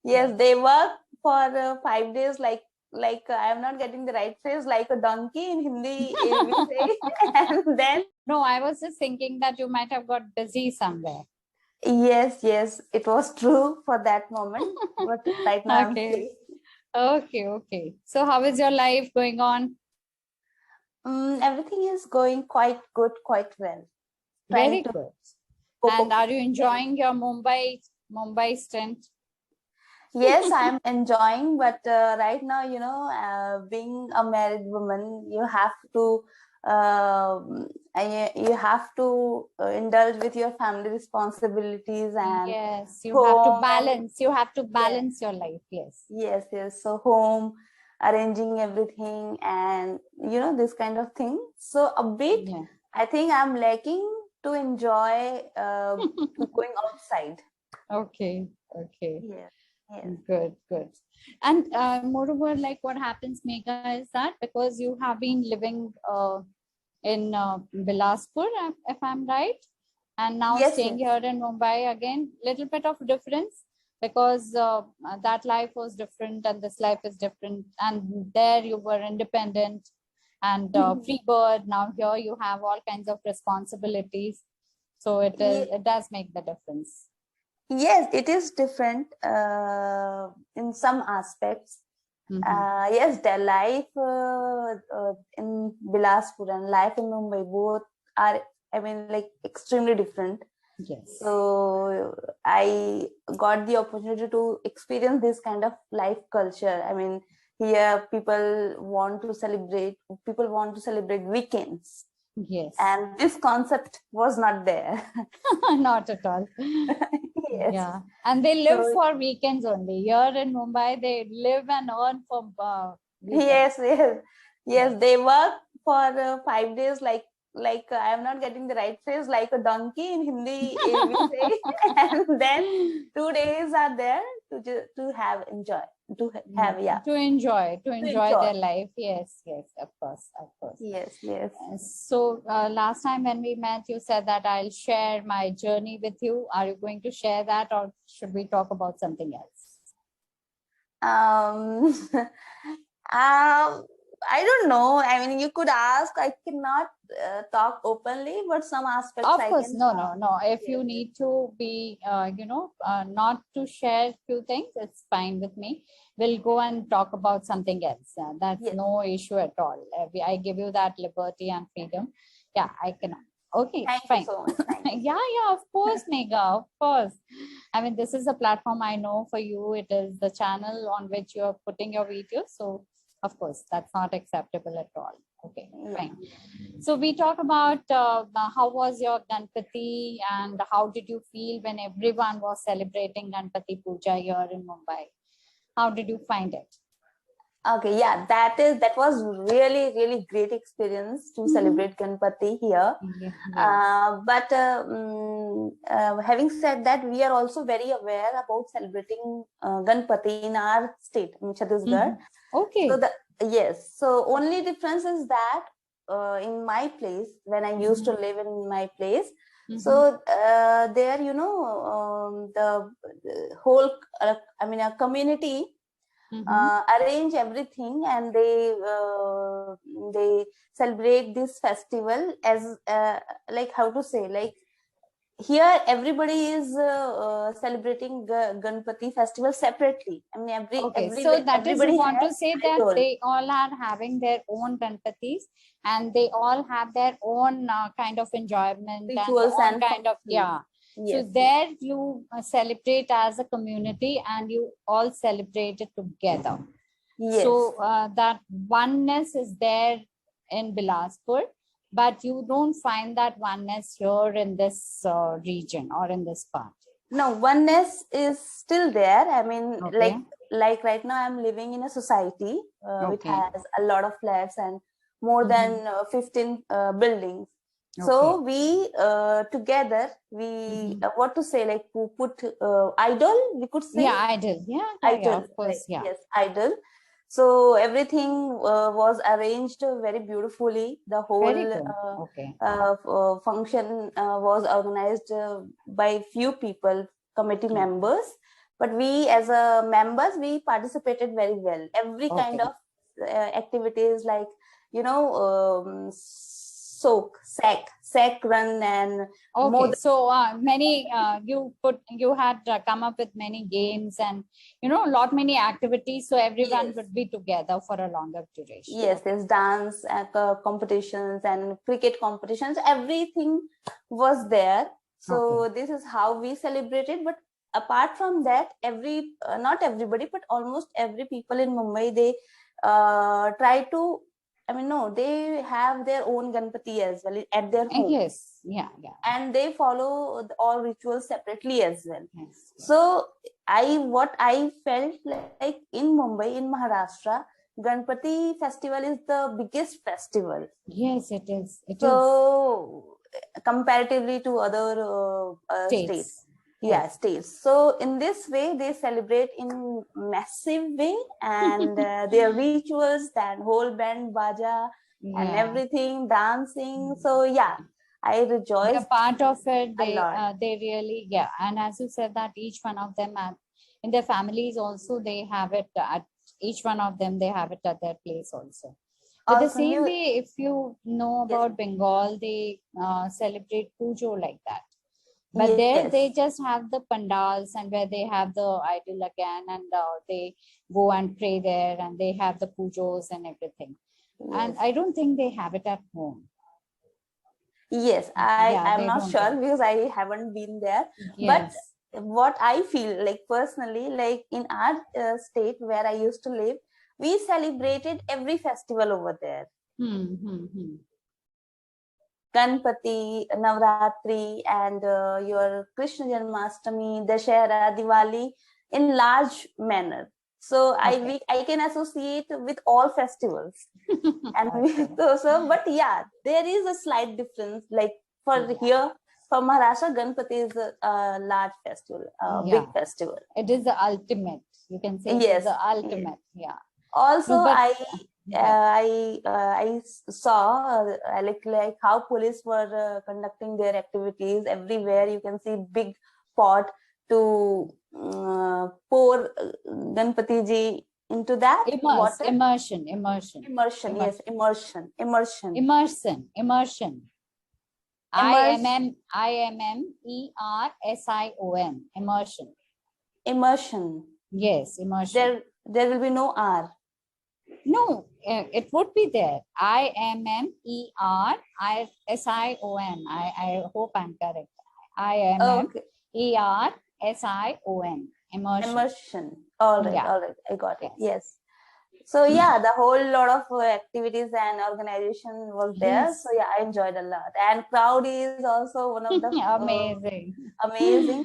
Yes, they work for 5 days, like I am not getting the right phrase, like a donkey in Hindi, we say. And then No, I was just thinking that you might have got busy somewhere. yes, it was true for that moment, but right now I'm free. Okay. So how is your life going on? Everything is going quite good, quite well. Very Trying to good. cope And up. are you enjoying your Mumbai stint? Yes, I'm enjoying, but right now, being a married woman, you have to indulge with your family responsibilities and Yes, you have to home and balance. You have to yes, balance your life. Yes. yes. So home, arranging everything, and this kind of thing. So a bit, Yeah. I think I'm lacking to enjoy going outside. Okay. Yes. Good. And moreover, like what happens, Megha, is that because you have been living in Bilaspur, if I'm right, and now staying Yes. here in Mumbai again, little bit of difference because that life was different and this life is different. And there you were independent and free bird. Now here you have all kinds of responsibilities. So it does make the difference. Yes, it is different in some aspects. Yes, the life in Bilaspur and life in Mumbai both are, like extremely different. Yes. So I got the opportunity to experience this kind of life culture. Here people want to celebrate weekends. Yes. And this concept was not there. Not at all. Yes. Yeah. And they live for weekends only. Here in Mumbai, they live and earn for weekends. Yes. They work for 5 days, like I am not getting the right phrase, like a donkey in Hindi, we say. And then 2 days are there to have enjoy, to have to enjoy their life. Yes, of course. Yes. So last time when we met, you said that I'll share my journey with you. Are you going to share that, or should we talk about something else? I don't know. You could ask. I cannot talk openly, but some aspects of I course can. No, if you need to be not to share few things, it's fine with me. We'll go and talk about something else. That's no issue at all. I give you that liberty and freedom. Yeah, I cannot. Okay, Thank fine. you so much. Yeah, of course, Megha, of course. This is a platform I know for you. It is the channel on which you're putting your videos. So of course, that's not acceptable at all. Okay, fine. So we talk about how was your Ganpati and how did you feel when everyone was celebrating Ganpati Puja here in Mumbai? How did you find it? Okay, yeah, that was really great experience to celebrate Ganpati here. But having said that, we are also very aware about celebrating Ganpati in our state, in Chhattisgarh. Okay. So so only difference is that in my place, when I used to live in my place, so there, the whole, a community arrange everything, and they celebrate this festival as like, how to say, like, here everybody is celebrating Ganpati festival separately. So that is, you want to say that they all are having their own Ganpatis and they all have their own kind of enjoyment rituals and kind of So there you celebrate as a community and you all celebrate it together. So that oneness is there in Bilaspur, but you don't find that oneness here in this region or in this part. No, oneness is still there. Like right now I'm living in a society which has a lot of flats and more than 15 buildings. So we together, we what to say, like, we put idol, we could say. Idol. Idol, of course. Yes, idol. So everything was arranged very beautifully. The whole function was organized by few people, committee members. but we as a members, we participated very well. Every kind of activities, like, you know, sack run, and okay. So many you had come up with many games and, you know, many activities, so everyone yes. would be together for a longer duration. Yes, there's dance competitions and cricket competitions. Everything was there. So this is how we celebrated. But apart from that, not everybody, but almost every people in Mumbai, they try to, I mean, no, they have their own Ganpati as well at their home. Yes, yeah. And they follow all rituals separately as well. Yes. So what I felt like in Mumbai, in Maharashtra, Ganpati festival is the biggest festival. Yes, it is. So comparatively to other states. Yeah, states. So in this way, they celebrate in massive way, and their rituals, that whole band baja and everything, dancing. So yeah, I rejoice. They're part of it. They really, yeah. And as you said, that each one of them in their families also, they have it at each one of them. They have it at their place also. But the same way, if you know about Bengal, they celebrate Pujo like that. But there they just have the pandals, and where they have the idol again, and they go and pray there, and they have the pujos and everything. And I don't think they have it at home. Yes, I'm not sure because I haven't been there. But what I feel like personally, like in our state where I used to live, we celebrated every festival over there. Ganpati, Navratri, and your Krishna Janmashtami, Dashera, Diwali in large manner. So I can associate with all festivals. And but yeah, there is a slight difference. Like here, for Maharashtra, Ganpati is a large festival, big festival. It is the ultimate. You can say it is the ultimate. Yeah. Also, I saw like how police were conducting their activities everywhere. You can see big pot to pour Ganpati ji into that water. Immersion. Yes, immersion. Immersion. IMMERSION. Immersion. Yes, immersion. There will be no R. No, it would be there. IMMERSION. I hope I'm correct. IMMERSION. Immersion. All right. I got it. Yes. So yeah, the whole lot of activities and organization was there. So yeah, I enjoyed a lot. And crowd is also one of the amazing.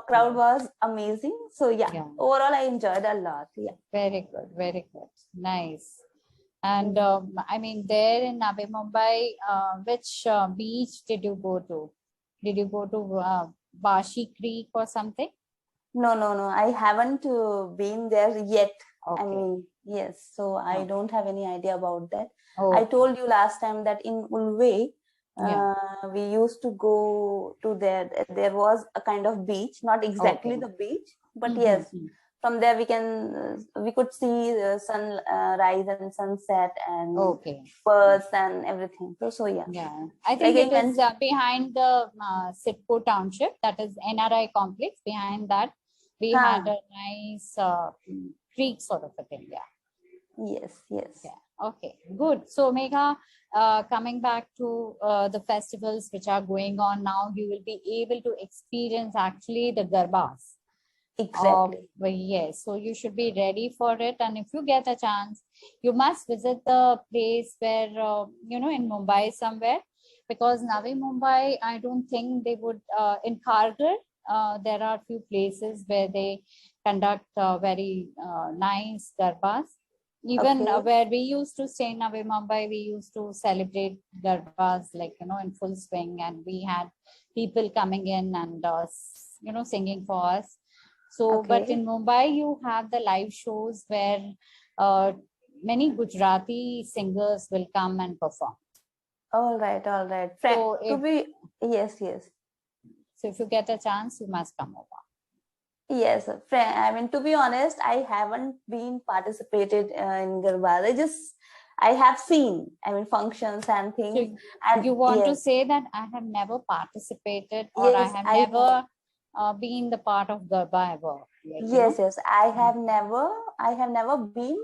Crowd was amazing. So yeah, overall I enjoyed a lot. Yeah. Very good. Nice. And I mean, there in Navi Mumbai, which beach did you go to? Did you go to Bashi Creek or something? No. I haven't been there yet. I mean, yes. So I don't have any idea about that. I told you last time that in Ulve, we used to go to there. There was a kind of beach, not exactly the beach, but yes, from there we could see the sunrise and sunset and birds and everything. So yeah. I think it is behind the Sitco township. That is NRI complex. Behind that, we had a nice creek sort of a thing. Yes. Okay, good. So Megha, coming back to the festivals which are going on now, you will be able to experience actually the Garbas. Exactly. Yes, so you should be ready for it. And if you get a chance, you must visit the place where, in Mumbai somewhere, because Navi Mumbai, I don't think they would, in Kharghar, there are few places where they conduct very nice Garbas. Even where we used to stay in Navi Mumbai, we used to celebrate Garbas in full swing, and we had people coming in and singing for us. So, but in Mumbai, you have the live shows where many Gujarati singers will come and perform. All right. So yes. Yes. So if you get a chance, you must come over. Yes, I mean, to be honest, I haven't been participated in Garba. I have seen, I mean, functions and things. So And you want to yes, say that I have never participated, or I yes, have I never been the part of Garba ever, like, you know? yes, I have never been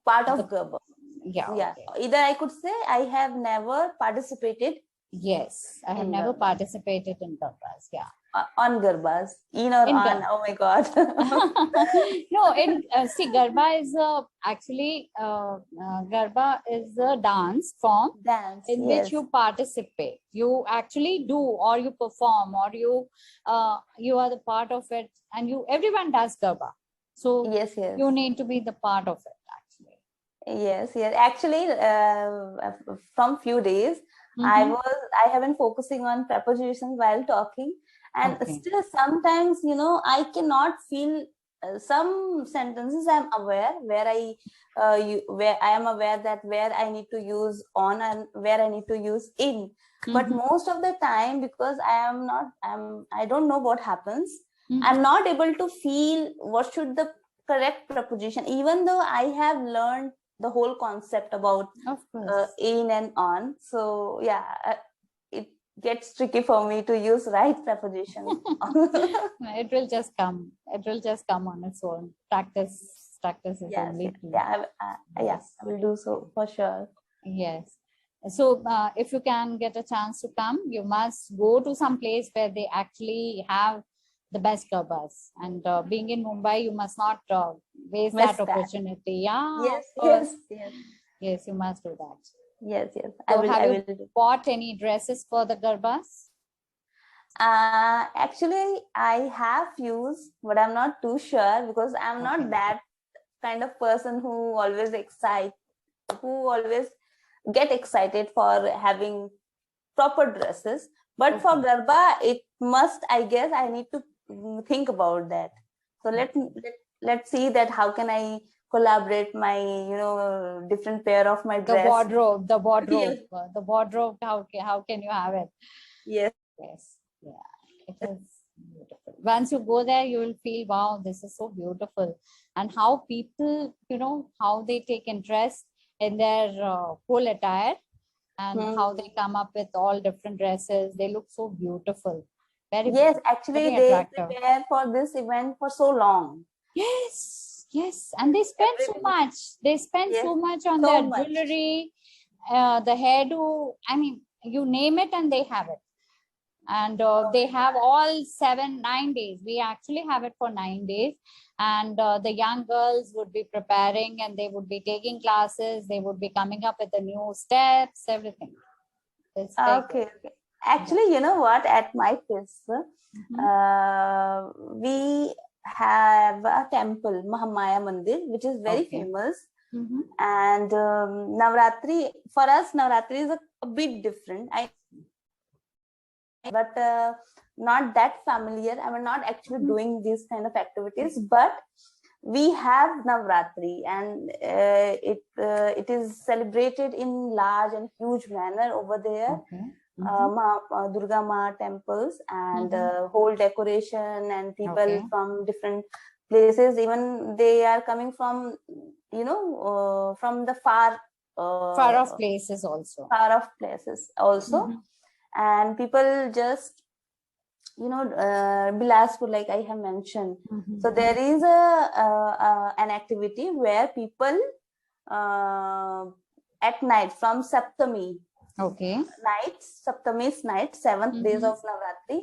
part of Garba. Yeah, Yeah, okay. either I could say I have never participated Yes, I have in never Garba, participated in Garbas. Yeah. on Garbas, in or In on. Garba. Oh my God. No, in see, Garba is actually Garba is a dance form Dance, in which yes, you participate. You actually do, or you perform, or you are the part of it, and everyone does Garba. So yes, yes. you need to be the part of it, actually. Yes, yes. Actually, from few days, Mm-hmm. I have been focusing on prepositions while talking, and Okay. still sometimes, I cannot feel some sentences. I'm aware where I am aware that where I need to use on and where I need to use in. But Mm-hmm. most of the time, because I don't know what happens. Mm-hmm. I'm not able to feel what should the correct preposition, even though I have learned the whole concept about Of course. in and on. So yeah, it gets tricky for me to use right preposition. It will just come. It will just come on its own. Practice is Yes, only yes, key. yeah, Yes. I will do so for sure. Yes. So if you can get a chance to come, you must go to some place where they actually have the best garbas. And being in Mumbai, you must not waste Miss that that. opportunity. Yeah, of Yes, course. yes, yes, Yes, you must do that. yes, yes. So have I you will do. bought any dresses for the garbas? Actually, I have used, but I'm not too sure because I'm not Okay. that kind of person who always get excited for having proper dresses. But for Okay. Garba, it must, I guess, I need to think about that. So let's see that how can I collaborate my, different pair of my The dress. wardrobe, the Yes, wardrobe, the wardrobe. How can you have it? yes, Yes, yeah, it is beautiful. Once you go there, you will feel, wow, this is so beautiful. And how people, how they take interest in their whole attire, and how they come up with all different dresses. They look so beautiful. Very yes. beautiful, Actually, very they attractive. prepare for this event for so long. Yes, yes. And they spend so Every much. They spend yes, so much on so their much. jewelry, the hairdo. I mean, you name it and they have it. And they have all 7 9 days. We actually have it for 9 days, and the young girls would be preparing, and they would be taking classes. They would be coming up with the new steps, everything. It's very good. Okay. Actually, you know what? At my place, Mhm. we have a temple, Mahamaya Mandir, which is very Okay. famous. Mhm. And Navratri, for us, Navratri is a bit different. But not that familiar. I mean, not actually doing these kind of activities, but we have Navratri, and it is celebrated in large and huge manner over there. Okay. Mhm. Durga Ma temples and Mhm. whole decoration, and people Okay. from different places, even they are coming from, from the Far off places also. far off places also. Mhm. And people just, Bilaspur, like I have mentioned. Mhm. So there is an activity where people at night from Saptami's Okay. night, 7th days Mhm. of Navratri,